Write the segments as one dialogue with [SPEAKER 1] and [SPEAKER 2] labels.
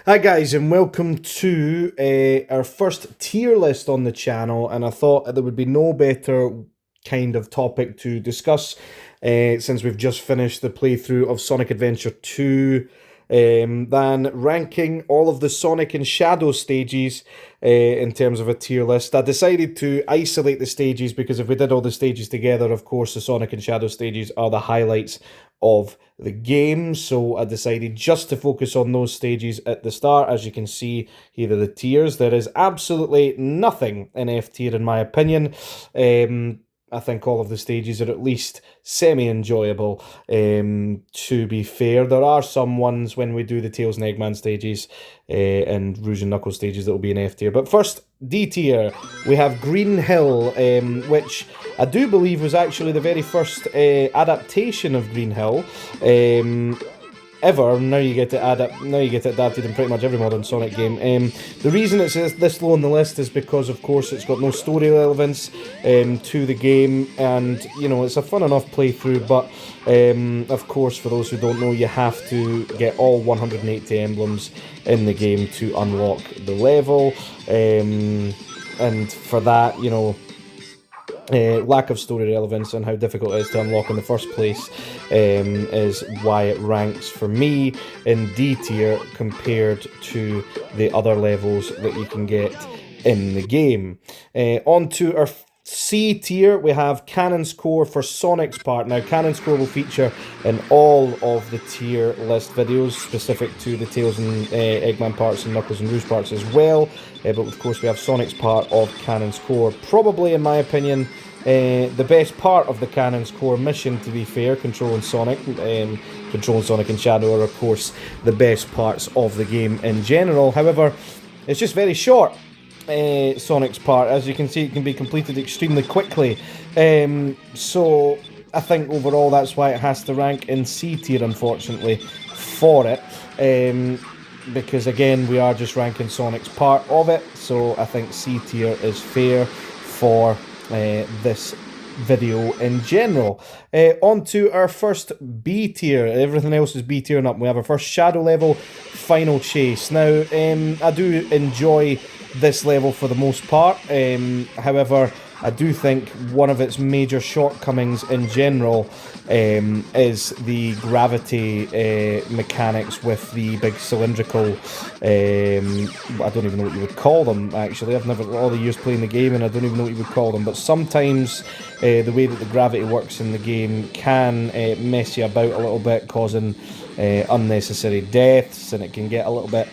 [SPEAKER 1] Hi guys, and welcome to our first tier list on the channel. And I thought there would be no better kind of topic to discuss since we've just finished the playthrough of Sonic Adventure 2 than ranking all of the Sonic and Shadow stages in terms of a tier list. I decided to isolate the stages because if we did all the stages together, of course, the Sonic and Shadow stages are the highlights of the game. So I decided just to focus on those stages at the start. As you can see, here are the tiers. There is absolutely nothing in F tier in my opinion. I think all of the stages are at least semi-enjoyable, to be fair. There are some ones when we do the Tails and Eggman stages and Rouge and Knuckles stages that will be in F tier. But first, D tier, we have Green Hill, which I do believe was actually the very first adaptation of Green Hill. Ever. Now you get it adapted in pretty much every modern Sonic game. The reason it's this low on the list is because, of course, it's got no story relevance to the game, and you know it's a fun enough playthrough. But of course, for those who don't know, you have to get all 180 emblems in the game to unlock the level, and for that, you know. Lack of story relevance and how difficult it is to unlock in the first place is why it ranks for me in D tier compared to the other levels that you can get in the game. On to our C tier, we have Canon Score for Sonic's part. Now, Canon Score will feature in all of the tier list videos specific to the Tails and Eggman parts and Knuckles and Rouge parts as well. But of course, we have Sonic's part of Canon Score. Probably, in my opinion, the best part of the Canon Score mission, to be fair. Control and Sonic and Shadow are, of course, the best parts of the game in general. However, it's just very short. Sonic's part, as you can see, it can be completed extremely quickly, so I think overall that's why it has to rank in C tier, unfortunately, for it, because again we are just ranking Sonic's part of it, so I think C tier is fair for this video in general. On to our first B tier. Everything else is B tier and up. We have our first Shadow level, Final Chase. Now, I do enjoy this level for the most part. However, I do think one of its major shortcomings in general is the gravity mechanics with the big cylindrical, I don't even know what you would call them, actually. I've never, all the years playing the game, and I don't even know what you would call them, but sometimes the way that the gravity works in the game can mess you about a little bit, causing unnecessary deaths, and it can get a little bit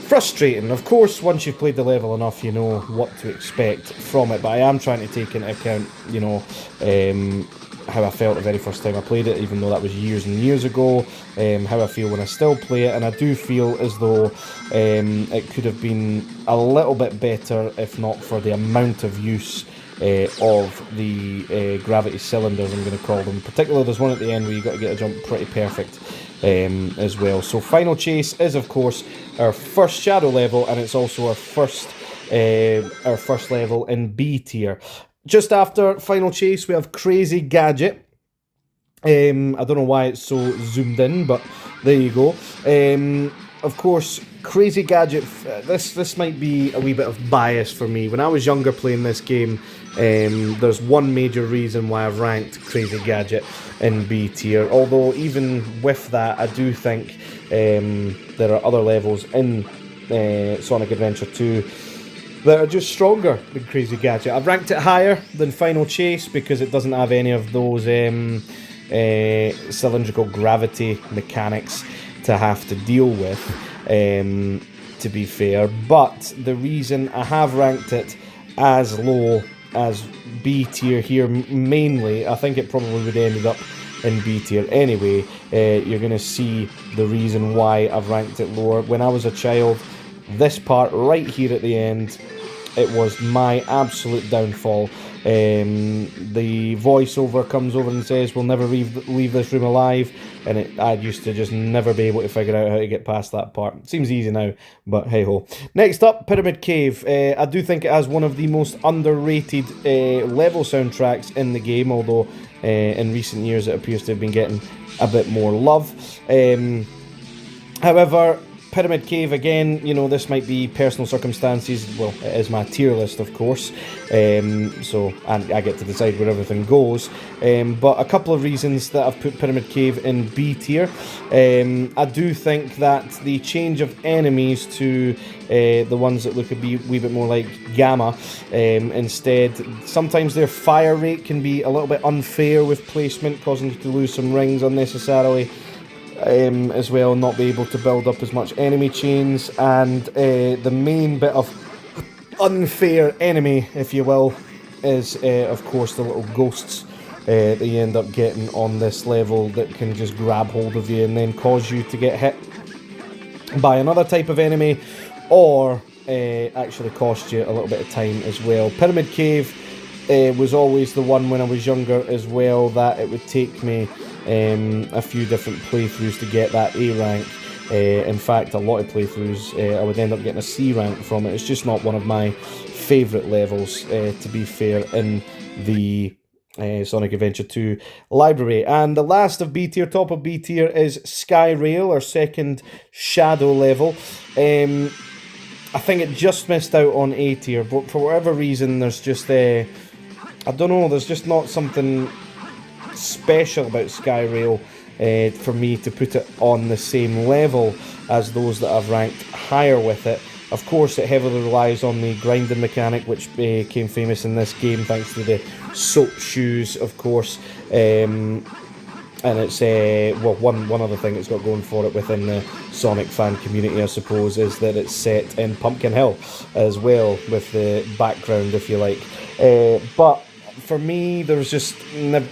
[SPEAKER 1] frustrating. Of course, once you've played the level enough, you know what to expect from it, but I am trying to take into account, you know, how I felt the very first time I played it, even though that was years and years ago, how I feel when I still play it, and I do feel as though it could have been a little bit better if not for the amount of use of the gravity cylinders, I'm going to call them. Particularly there's one at the end where you got to get a jump pretty perfect as well. So Final Chase is, of course, our first Shadow level, and it's also our first level in B tier. Just after Final Chase, we have Crazy Gadget. I don't know why it's so zoomed in, but there you go. Of course, Crazy Gadget, this might be a wee bit of bias for me. When I was younger playing this game, there's one major reason why I've ranked Crazy Gadget in B tier. Although even with that, I do think there are other levels in Sonic Adventure 2 that are just stronger than Crazy Gadget. I've ranked it higher than Final Chase because it doesn't have any of those cylindrical gravity mechanics to have to deal with, to be fair. But the reason I have ranked it as low as B tier here, mainly, I think it probably would have ended up in B tier anyway. You're going to see the reason why I've ranked it lower. When I was a child, this part right here at the end, it was my absolute downfall. The voiceover comes over and says, "We'll never leave this room alive," and I used to just never be able to figure out how to get past that part. It seems easy now, but hey ho. Next up, Pyramid Cave. I do think it has one of the most underrated level soundtracks in the game, although in recent years it appears to have been getting a bit more love. However, Pyramid Cave, again, you know, this might be personal circumstances. Well, it is my tier list, of course, so I get to decide where everything goes. But a couple of reasons that I've put Pyramid Cave in B tier. I do think that the change of enemies to the ones that look a wee bit more like Gamma, instead, sometimes their fire rate can be a little bit unfair with placement, causing you to lose some rings unnecessarily. As well, not be able to build up as much enemy chains, and the main bit of unfair enemy, if you will, is of course the little ghosts that you end up getting on this level that can just grab hold of you and then cause you to get hit by another type of enemy, or actually cost you a little bit of time as well. Pyramid Cave was always the one when I was younger as well that it would take me a few different playthroughs to get that A rank. In fact, a lot of playthroughs I would end up getting a C rank from it. It's just not one of my favourite levels, to be fair, in the Sonic Adventure 2 library. And the last of B tier, top of B tier, is Skyrail, our second Shadow level. I think it just missed out on A tier, but for whatever reason, there's just I don't know, there's just not something special about Skyrail for me to put it on the same level as those that I've ranked higher with it. Of course, it heavily relies on the grinding mechanic, which became famous in this game thanks to the soap shoes, of course. And it's, well, one other thing it's got going for it within the Sonic fan community, I suppose, is that it's set in Pumpkin Hill as well, with the background, if you like. But for me, there was just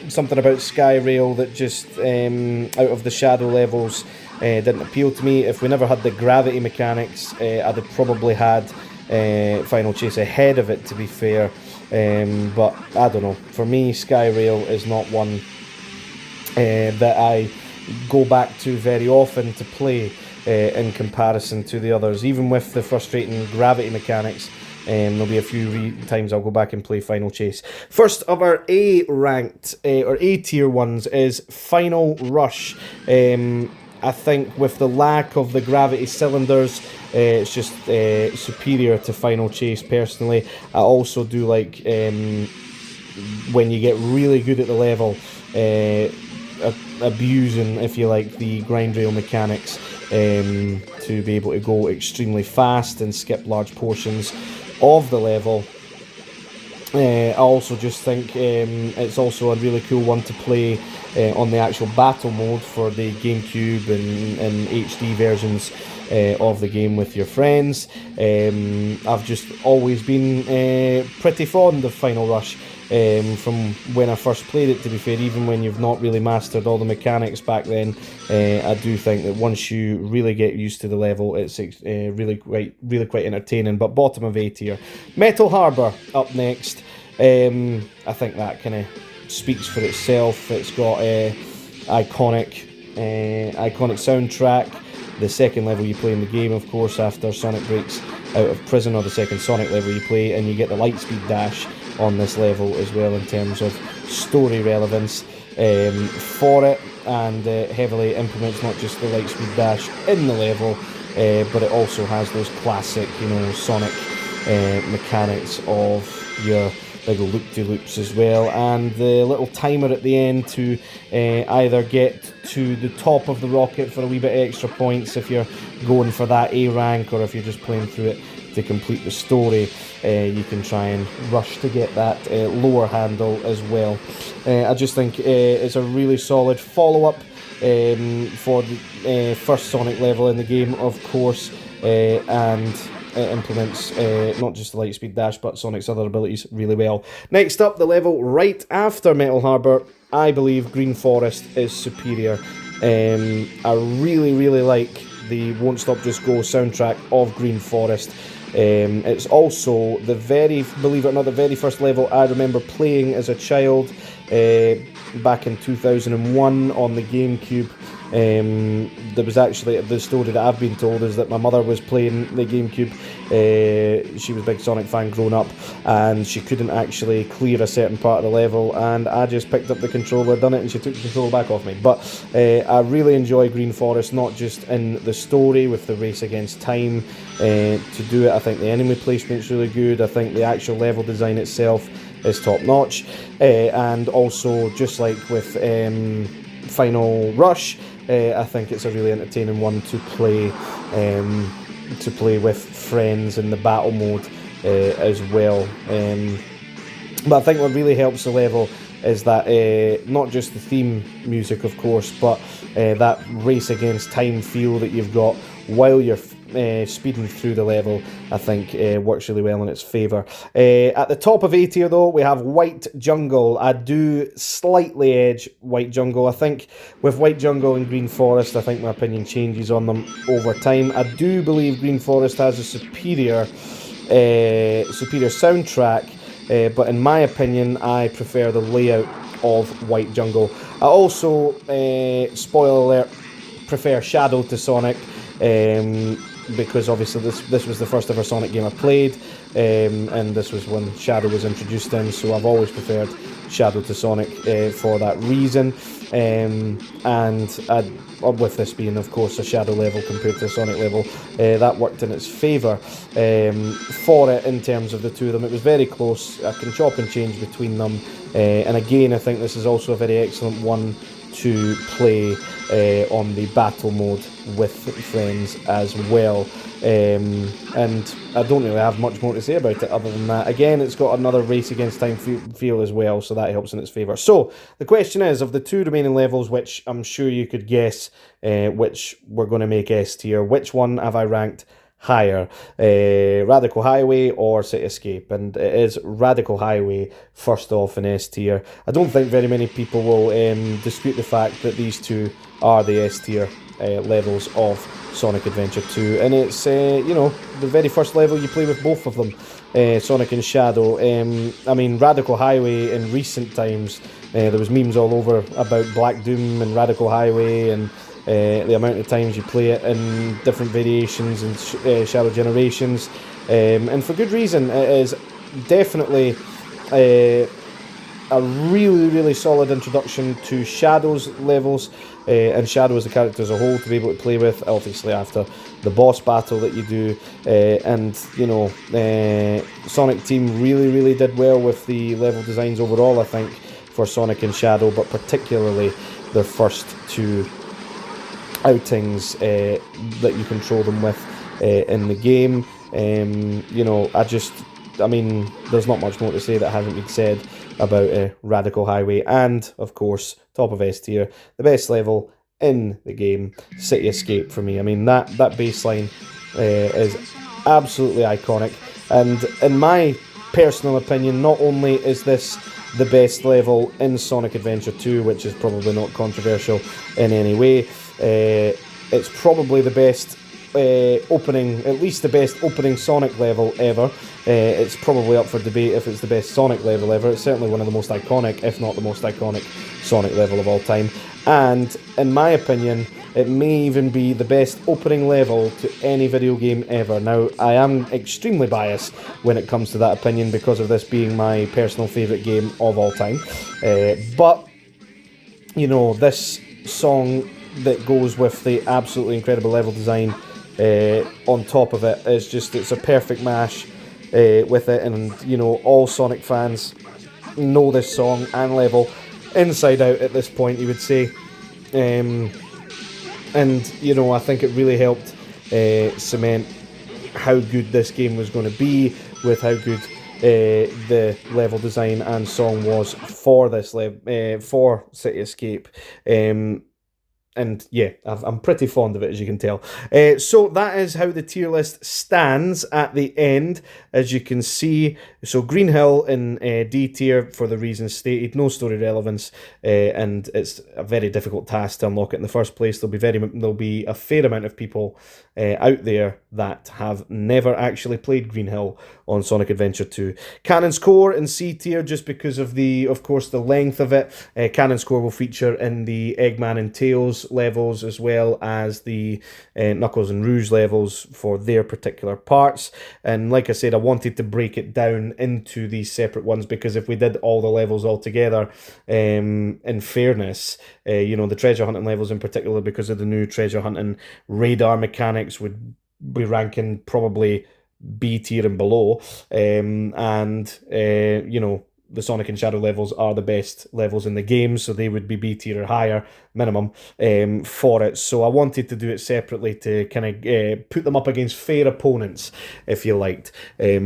[SPEAKER 1] something about Skyrail that just, out of the Shadow levels, didn't appeal to me. If we never had the gravity mechanics, I'd have probably had Final Chase ahead of it, to be fair. But I don't know. For me, Skyrail is not one that I go back to very often to play in comparison to the others. Even with the frustrating gravity mechanics, there'll be a few times I'll go back and play Final Chase. First of our A-ranked, or A-tier ones, is Final Rush. I think with the lack of the gravity cylinders, it's just superior to Final Chase, personally. I also do like, when you get really good at the level, abusing, if you like, the grind rail mechanics to be able to go extremely fast and skip large portions of the level. I also just think it's also a really cool one to play on the actual battle mode for the GameCube and HD versions of the game with your friends. I've just always been pretty fond of Final Rush from when I first played it, to be fair. Even when you've not really mastered all the mechanics back then, I do think that once you really get used to the level, it's really quite entertaining. But bottom of A tier. Metal Harbor up next. I think that kind of speaks for itself. It's got a iconic soundtrack. The second level you play in the game, of course, after Sonic breaks out of prison, or the second Sonic level you play, and you get the Lightspeed Dash on this level as well in terms of story relevance for it, and heavily implements not just the Lightspeed Dash in the level, but it also has those classic, Sonic mechanics of your big loop-de-loops as well, and the little timer at the end to either get to the top of the rocket for a wee bit extra points if you're going for that A rank, or if you're just playing through it to complete the story, you can try and rush to get that lower handle as well. I just think it's a really solid follow-up for the first Sonic level in the game, of course, and it implements not just the Lightspeed Dash but Sonic's other abilities really well. Next up, the level right after Metal Harbor, I believe Green Forest is superior. I really like the Won't Stop Just Go soundtrack of Green Forest. It's also the believe it or not, the very first level I remember playing as a child back in 2001 on the GameCube. There was actually, the story that I've been told is that my mother was playing the GameCube. She was a big Sonic fan growing up, and she couldn't actually clear a certain part of the level, and I just picked up the controller, done it, and she took the controller back off me. But I really enjoy Green Forest, not just in the story with the race against time to do it. I think the enemy placement's really good. I think the actual level design itself is top notch, and also just like with Final Rush, I think it's a really entertaining one to play with friends in the battle mode as well. But I think what really helps the level is that not just the theme music, of course, but that race against time feel that you've got while you're speeding through the level, I think works really well in its favour. At the top of A tier though, we have White Jungle. I do slightly edge White Jungle. I think with White Jungle and Green Forest, I think my opinion changes on them over time. I do believe Green Forest has a superior soundtrack, but in my opinion, I prefer the layout of White Jungle. I also, spoiler alert, prefer Shadow to Sonic, because obviously this was the first ever Sonic game I played, and this was when Shadow was introduced in, so I've always preferred Shadow to Sonic for that reason. And with this being, of course, a Shadow level compared to a Sonic level, that worked in its favour for it in terms of the two of them. It was very close. I can chop and change between them, and again, I think this is also a very excellent one to play on the battle mode with friends as well. And I don't really have much more to say about it other than that. Again, it's got another race against time feel as well, so that helps in its favour. So the question is, of the two remaining levels, which I'm sure you could guess which we're going to make S tier, which one have I ranked higher, Radical Highway or City Escape? And it is Radical Highway first off in S tier. I don't think very many people will dispute the fact that these two are the S tier levels of Sonic Adventure 2, and it's the very first level you play with both of them, Sonic and Shadow. I mean, Radical Highway in recent times, there was memes all over about Black Doom and Radical Highway, and the amount of times you play it in different variations and Shadow Generations, and for good reason. It is definitely a really, really solid introduction to Shadow's levels, and Shadow as a character as a whole to be able to play with, obviously after the boss battle that you do, and Sonic Team really, really did well with the level designs overall, I think, for Sonic and Shadow, but particularly their first two outings that you control them with in the game. I mean, there's not much more to say that hasn't been said about Radical Highway, and of course, top of S tier, the best level in the game, City Escape for me. I mean, that baseline is absolutely iconic, and in my personal opinion, not only is this the best level in Sonic Adventure 2, which is probably not controversial in any way, it's probably the best opening, at least the best opening Sonic level ever. It's probably up for debate if it's the best Sonic level ever. It's certainly one of the most iconic, if not the most iconic, Sonic level of all time. And in my opinion, it may even be the best opening level to any video game ever. Now, I am extremely biased when it comes to that opinion because of this being my personal favourite game of all time. But, this song that goes with the absolutely incredible level design on top of it is just, it's a perfect mash with it, and all Sonic fans know this song and level inside out at this point, you would say. And I think it really helped cement how good this game was going to be, with how good the level design and song was for this for City Escape. And yeah, I'm pretty fond of it, as you can tell. So that is how the tier list stands at the end, as you can see. So Green Hill in D tier for the reasons stated, no story relevance, and it's a very difficult task to unlock it in the first place. There'll be a fair amount of people out there that have never actually played Green Hill on Sonic Adventure 2. Cannon's Core in C tier, just because of course, the length of it. Cannon's Core will feature in the Eggman and Tails Knuckles levels as well as the Knuckles and Rouge levels for their particular parts. And like I said, I wanted to break it down into these separate ones, because if we did all the levels all together, in fairness, the treasure hunting levels in particular, because of the new treasure hunting radar mechanics, would be ranking probably B tier and below. The Sonic and Shadow levels are the best levels in the game, so they would be B tier or higher minimum for it. So I wanted to do it separately to kind of put them up against fair opponents, if you liked,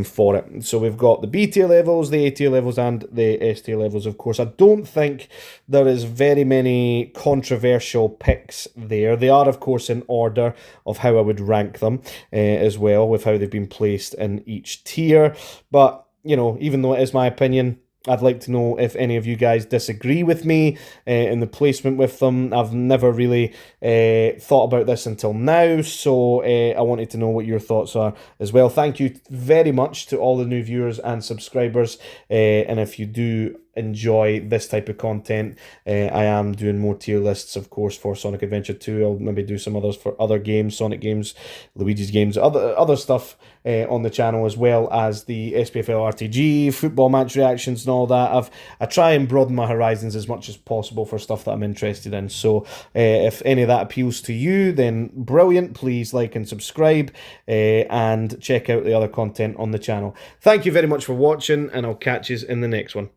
[SPEAKER 1] for it. So we've got the B tier levels, the A tier levels, and the S tier levels, of course. I don't think there is very many controversial picks there. They are, of course, in order of how I would rank them as well, with how they've been placed in each tier. But, even though it is my opinion, I'd like to know if any of you guys disagree with me in the placement with them. I've never really thought about this until now, so I wanted to know what your thoughts are as well. Thank you very much to all the new viewers and subscribers, and if you do enjoy this type of content, I am doing more tier lists, of course, for Sonic Adventure 2. I'll maybe do some others for other games, Sonic games, Luigi's games, other stuff on the channel, as well as the SPFL RTG, football match reactions and all that. I try and broaden my horizons as much as possible for stuff that I'm interested in. So if any of that appeals to you, then brilliant. Please like and subscribe, and check out the other content on the channel. Thank you very much for watching, and I'll catch you in the next one.